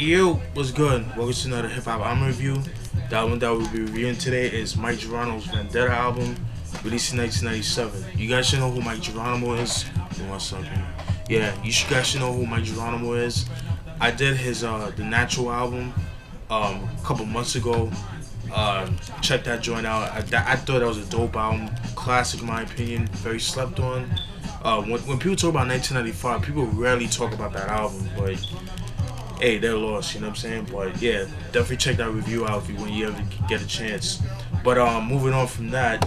Yo, what's good? Welcome to another hip hop album review. The album that we'll be reviewing today is Mike Geronimo's Vendetta album, released in 1997. You guys should know who Mike Geronimo is. Give me 1 second. Yeah, guys should know who Mike Geronimo is. I did his The Natural album a couple months ago. Check that joint out. I thought that was a dope album, classic in my opinion, very slept on. When people talk about 1995, people rarely talk about that album, but hey, they're lost, you know what I'm saying? But yeah, definitely check that review out when you ever get a chance. But moving on from that,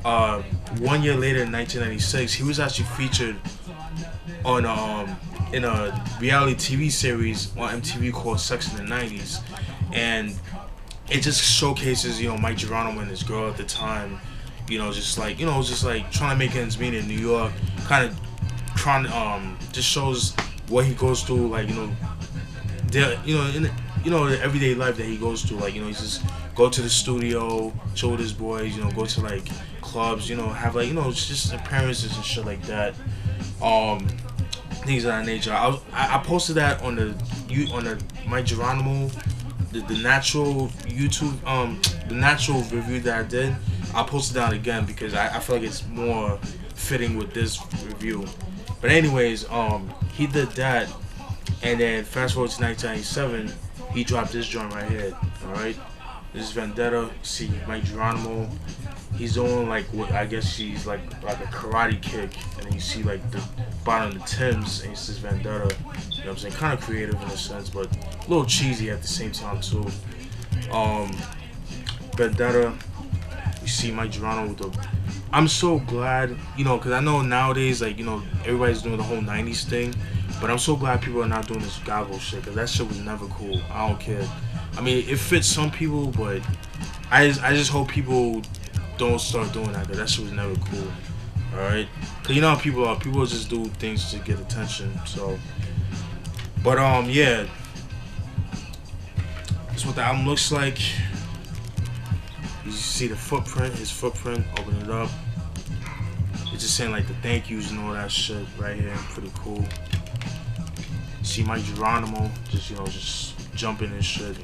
1 year later in 1996, he was actually featured on in a reality TV series on MTV called Sex in the 90s, and it just showcases, Mike Geronimo and his girl at the time, just like trying to make ends meet in New York, kind of trying just shows what he goes through, like in the everyday life that he goes through, like he just go to the studio, chill with his boys, go to like clubs, have like just appearances and shit like that, things of that nature. I posted that on the Mike Geronimo, the natural YouTube, the natural review that I did. I'll post it down again because I feel like it's more fitting with this review. But anyways, he did that, and then fast forward to 1997, he dropped this joint right here. All right, this is Vendetta. See Mike Geronimo. He's doing like what I guess she's like a karate kick, and then you see like the bottom of the Timbs, and it says Vendetta. You know what I'm saying? Kind of creative in a sense, but a little cheesy at the same time too. Vendetta. You see Mike Geronimo with the. I'm so glad, because I know nowadays, like, everybody's doing the whole 90s thing, but I'm so glad people are not doing this gobble shit, because that shit was never cool. I don't care. I mean, it fits some people, but I just hope people don't start doing that, because that shit was never cool. Alright? Because you know how people are. People just do things to get attention, so. But, yeah. That's what the album looks like. You see the footprint, his footprint, open it up. It's just saying like the thank yous and all that shit right here, pretty cool. See Mike Geronimo, just jumping and shit,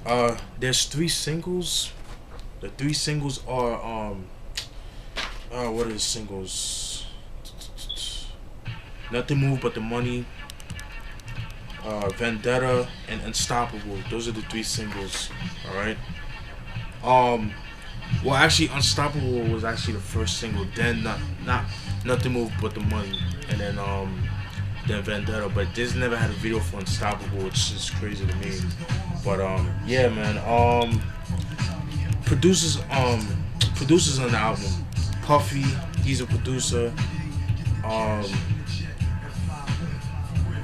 whatever. There's 3 singles. The 3 singles are what are the singles? Nothing Move But the Money, Vendetta, and Unstoppable. Those are the 3 singles. Alright. Well, actually, Unstoppable was actually the first single. Then not Nothing Move But the Money, and then Vendetta. But this never had a video for Unstoppable, which is crazy to me. But yeah, man. Producers on the album. Puffy, he's a producer.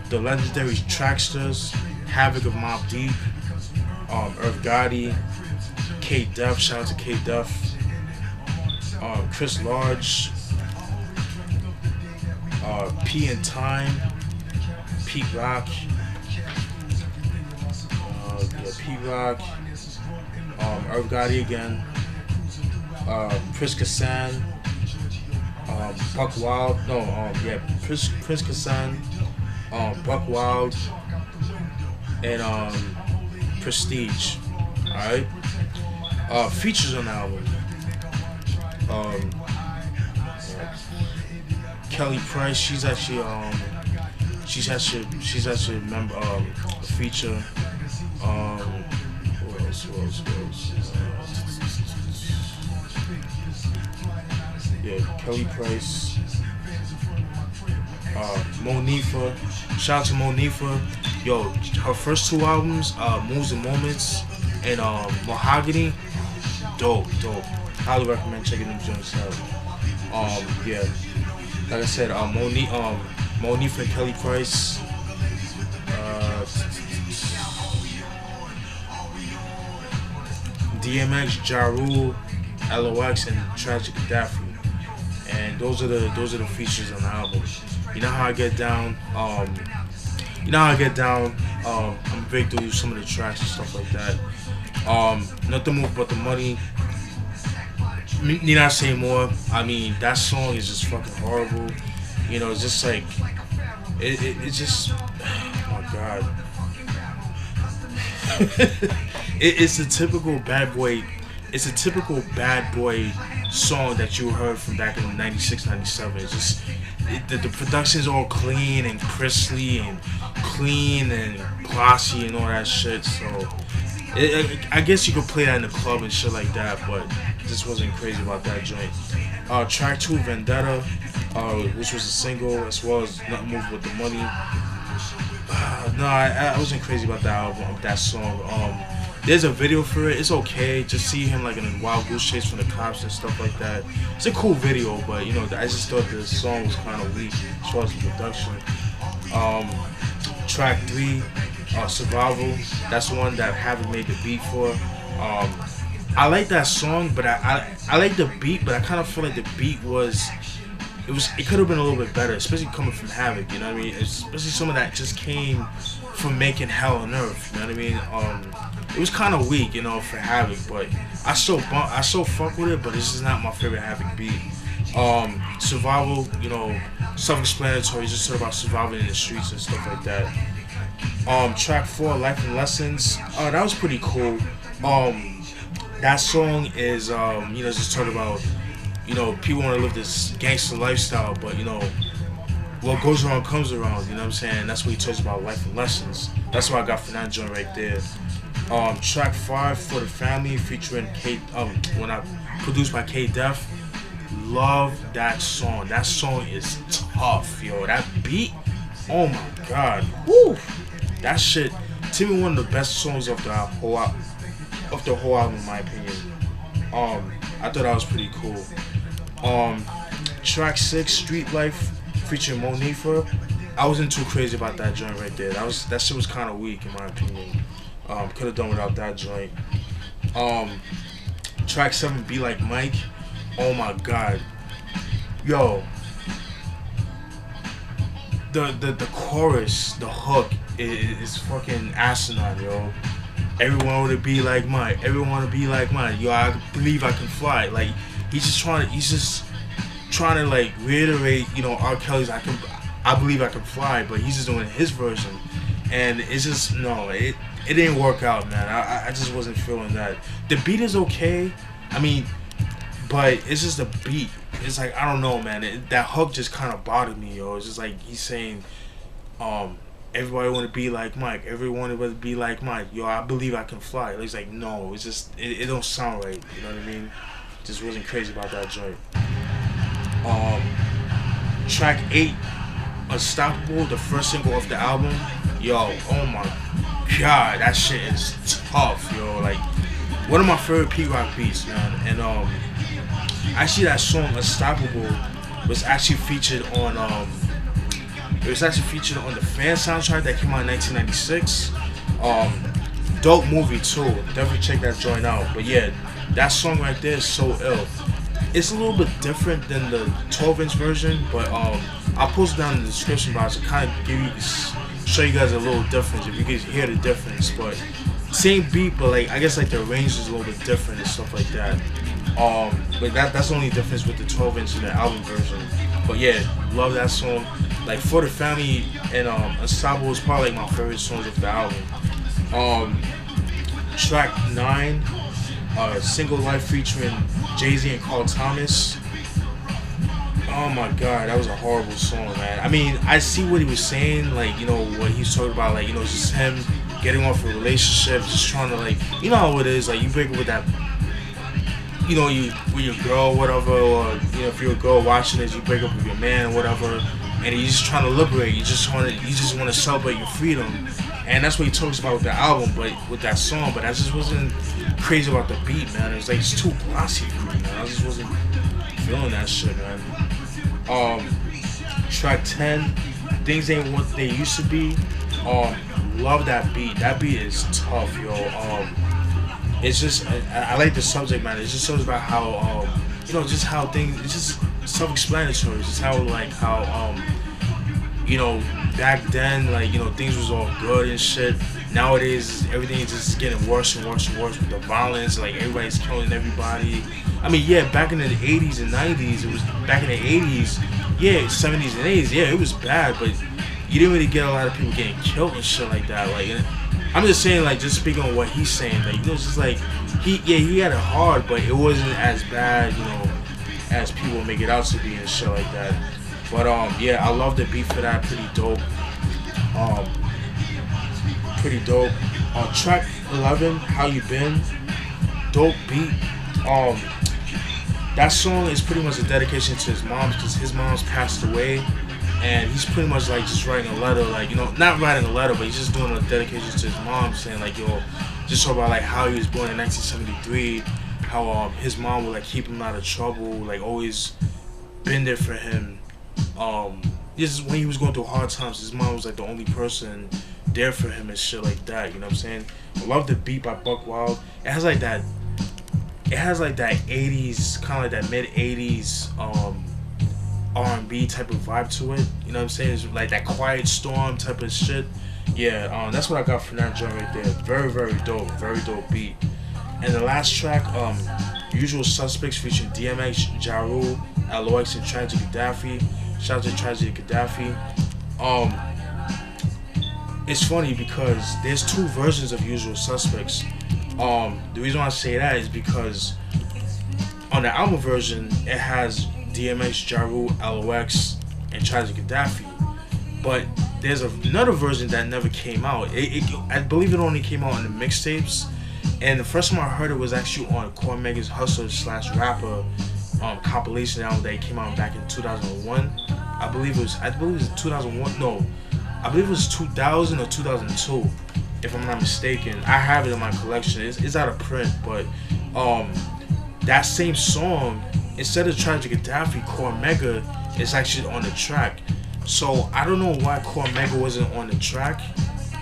The legendary Tracksters, Havoc of Mobb Deep, Irv Gotti, K Duff, shout out to K Duff, Chris Large, P in Time, Pete Rock, Irv Gotti again, Priska San, Buck Wild, Priska San, Buck Wild, and Prestige. Alright. Features on the album. Kelly Price, she's actually a member, a feature. Who else? Yeah, Kelly Price. Monifa, shout out to Monifa. Yo, her first 2 albums, Moves and Moments and Mahogany, dope. Highly recommend checking them joints out. Yeah, like I said, Monifa and Kelly Price. DMX, Ja Rule, LOX, and Tragic Daffy. And those are the features on the album. You know how I get down. I'm very through some of the tracks and stuff like that. Nothing Move But the Money. Need I say more? I mean, that song is just fucking horrible. You know, it's just like it's just oh my god. It's a typical bad boy. It's a typical bad boy song that you heard from back in '96, '97. It's just the production's all clean and crispy and clean and glossy and all that shit. So I guess you could play that in the club and shit like that, but just wasn't crazy about that joint. Track 2, Vendetta, which was a single, as well as Nothing Moves But the Money. No, I wasn't crazy about that album, that song. There's a video for it. It's okay. Just see him like in a wild goose chase from the cops and stuff like that. It's a cool video, but you know, I just thought the song was kind of weak as far as the production. Track 3, Survival. That's the one that I haven't made the beat for. I like that song, but I like the beat, but I kind of feel like the beat it could have been a little bit better, especially coming from Havoc, you know what I mean? Especially some of that just came from making Hell on Earth, you know what I mean? It was kind of weak, you know, for Havoc, but I still fuck with it, but this is not my favorite Havoc beat. Survival, you know, self-explanatory, just sort of about surviving in the streets and stuff like that. Track 4, Life and Lessons, that was pretty cool. That song is, you know, just talking about, you know, people want to live this gangster lifestyle, but you know, what goes around comes around. You know what I'm saying? That's what he talks about, life and lessons. That's what I got from that joint right there. Track 5, For the Family, featuring K. When I produced by K Def. Love that song. That song is tough, yo. That beat, oh my god, woo! That shit, to me, one of the best songs of the whole album, in my opinion. I thought that was pretty cool. Track 6, Street Life, featuring Monifa. I wasn't too crazy about that joint right there. That shit was kind of weak in my opinion. Could have done without that joint. Track 7, Be Like Mike. Oh my god, yo. The chorus, the hook is fucking asinine, yo. Everyone wanna be like Mike. Everyone wanna be like Mike. Yo, I believe I can fly. Like he's just trying to like reiterate, you know, R. Kelly's I believe I can fly, but he's just doing his version, and it's just it didn't work out, man. I just wasn't feeling that. The beat is okay, I mean, but it's just the beat. It's like, I don't know, man. That hook just kind of bothered me, yo. It's just like he's saying, everybody want to be like Mike. Everyone want to be like Mike. Yo, I believe I can fly. It's like, no, it's just it don't sound right. You know what I mean? Just wasn't crazy about that joint. Track 8, Unstoppable, the first single off the album. Yo, oh my god, that shit is tough, yo. Like, one of my favorite P-Rock beats, man. And actually, that song Unstoppable was actually featured on the Fan soundtrack that came out in 1996. Dope movie too. Definitely check that joint out. But yeah, that song right there is so ill. It's a little bit different than the 12-inch version, but I'll post it down in the description box to kind of show you guys a little difference, if you guys hear the difference. But same beat, but like I guess like the range is a little bit different and stuff like that. But that's the only difference with the 12-inch and the album version. But yeah, love that song. Like For the Family and Unstoppable is probably like my favorite songs of the album. Track 9, Single Life, featuring Jay-Z and Carl Thomas. Oh my god, that was a horrible song, man. I mean, I see what he was saying, like, you know, what he's talking about, like, you know, just him getting off a relationship, just trying to, like, you know how it is, like, you break up with that, you know, with your girl, whatever, or, you know, if you're a girl watching this, you break up with your man, whatever, and you're just trying to liberate, you just want to celebrate your freedom, and that's what he talks about with the album, but with that song. But I just wasn't crazy about the beat, man. It was like, it's too glossy for me, man. I just wasn't feeling that shit, man. Track 10, Things Ain't What They Used to Be. Love that beat. That beat is tough, yo. It's just, I like the subject matter. It's just something about how, you know, just how things, it's just self-explanatory. It's just how, like, you know, back then, like, you know, things was all good and shit. nowadays everything is just getting worse and worse and worse with the violence. Like everybody's killing everybody. I mean, yeah, back in the 80s and 90s, it was back in the 80s, yeah, 70s and 80s, yeah, it was bad, but you didn't really get a lot of people getting killed and shit like that. Like, I'm just saying, like, just speaking on what he's saying, like, it was just like he had it hard, but it wasn't as bad, you know, as people make it out to be and shit like that. But yeah, I love the beat for that. Pretty dope. Pretty dope. Track 11, How You Been? Dope beat. That song is pretty much a dedication to his mom because his mom's passed away, and he's pretty much like just writing a letter, like, you know, not writing a letter, but he's just doing a dedication to his mom, saying like, yo, just talk about like how he was born in 1973, how his mom would like keep him out of trouble, like always been there for him. This is when he was going through hard times. His mom was like the only person there for him and shit like that. You know what I'm saying? I love the beat by Buck Wild. It has like that 80s, kind of like that mid 80s R&B type of vibe to it. You know what I'm saying? It's like that Quiet Storm type of shit. Yeah, that's what I got from that joint right there. Very, very dope. Very dope beat. And the last track, Usual Suspects featuring DMX, Ja Rule, LOX, and Tragic Gaddafi. Shout out to Tragic Gaddafi. It's funny because there's two versions of Usual Suspects. The reason why I say that is because on the album version, it has DMX, Ja Rule, LOX, and Tragic Gaddafi. But there's another version that never came out. I believe it only came out in the mixtapes. And the first time I heard it was actually on Cormega's Hustler / Rapper compilation album that came out back in 2001. I believe it was 2001. No, I believe it was 2000 or 2002, if I'm not mistaken. I have it in my collection. It's out of print, but that same song, instead of Tragic Gaddafi, Cormega is actually on the track. So I don't know why Cormega wasn't on the track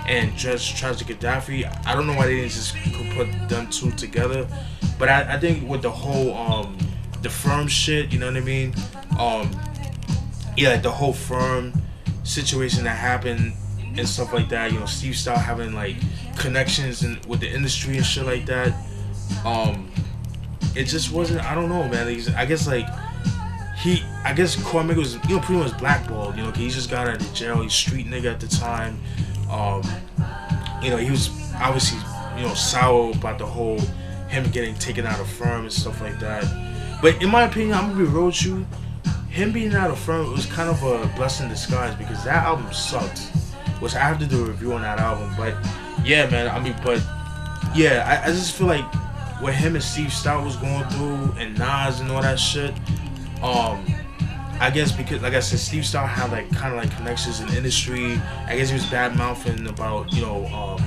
and just Tragic Gaddafi. I don't know why they didn't just put them two together. But I think with the whole the Firm shit, you know what I mean? Yeah, like the whole Firm situation that happened and stuff like that. You know, Steve Style having like connections with the industry and shit like that. It just wasn't. I don't know, man. I guess Cormega was, you know, pretty much blackballed. You know, he just got out of jail. He's street nigga at the time. You know, he was obviously, you know, sour about the whole him getting taken out of Firm and stuff like that. But in my opinion, I'm gonna be real with you. Him being out of Firm, it was kind of a blessing in disguise because that album sucked. Which I have to do a review on that album. But yeah, man. I mean, but yeah, I just feel like what him and Steve Stout was going through and Nas and all that shit. I guess because, like I said, Steve Stout had like kind of like connections in the industry. I guess he was bad mouthing about, you know,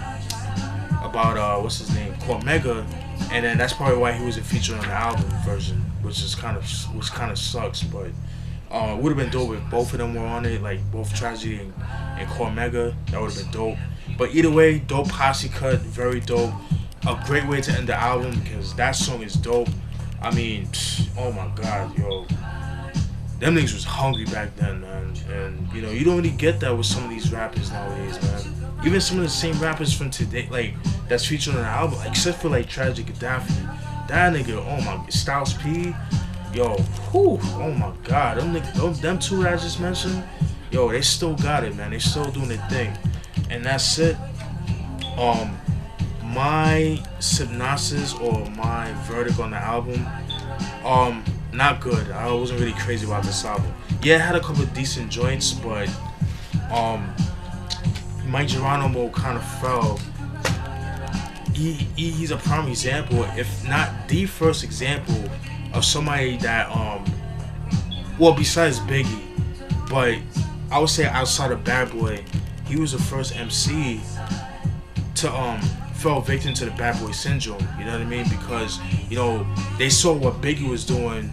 what's his name, Cormega, and then that's probably why he wasn't featured on the album version, which kind of sucks. But it would have been dope if both of them were on it, like both Tragedy and Cormega. That would have been dope. But either way, dope posse cut, very dope. A great way to end the album because that song is dope. I mean, oh my god, yo. Them niggas was hungry back then, man. And, you know, you don't really get that with some of these rappers nowadays, man. Even some of the same rappers from today, like, that's featured on the album, except for, like, Tragic Gaddafi. That nigga, oh my, Styles P, yo, whew, oh my god. Them two that I just mentioned, yo, they still got it, man. They still doing their thing. And that's it. My synopsis or my verdict on the album, not good. I wasn't really crazy about this album. Yeah, it had a couple of decent joints, but Mike Geronimo kind of fell. He's a prime example, if not the first example, of somebody that well, besides Biggie, but I would say outside of Bad Boy, he was the first MC to fell victim to the Bad Boy syndrome. You know what I mean? Because, you know, they saw what Biggie was doing,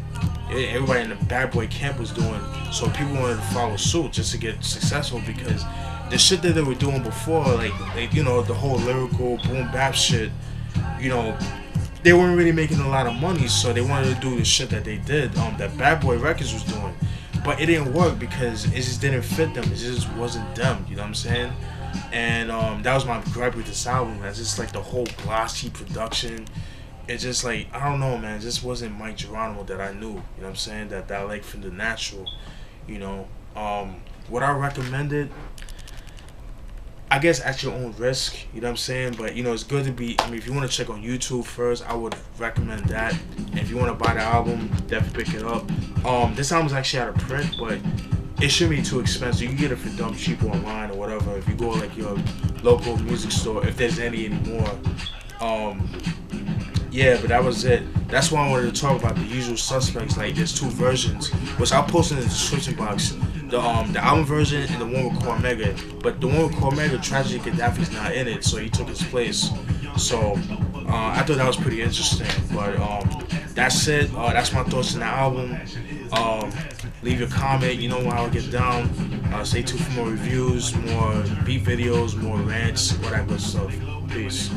everybody in the Bad Boy camp was doing, so people wanted to follow suit just to get successful, because the shit that they were doing before, like you know, the whole lyrical boom bap shit, you know, they weren't really making a lot of money, so they wanted to do the shit that they did, that Bad Boy Records was doing. But it didn't work because it just didn't fit them. It just wasn't them, you know what I'm saying? And that was my gripe with this album, man. It's just like the whole glossy production. It's just like, I don't know, man. It just wasn't Mike Geronimo that I knew. You know what I'm saying? That I like from the natural. You know, what I recommended, I guess at your own risk. You know what I'm saying? But you know, it's good to be. I mean, if you want to check on YouTube first, I would recommend that. And if you want to buy the album, definitely pick it up. This album's actually out of print, but it shouldn't be too expensive. You can get it for dumb cheap online or whatever. If you go like your local music store, if there's any anymore. Yeah, but that was it. That's why I wanted to talk about The Usual Suspects. Like, there's two versions, which I'll post in the description box. The album version and the one with Cormega. But the one with Cormega, Tragedy Gaddafi's not in it, so he took his place. So I thought that was pretty interesting. But that's it. That's my thoughts on the album. Leave your comment. You know how I get down. Stay tuned for more reviews, more beat videos, more rants, all that good stuff. Peace.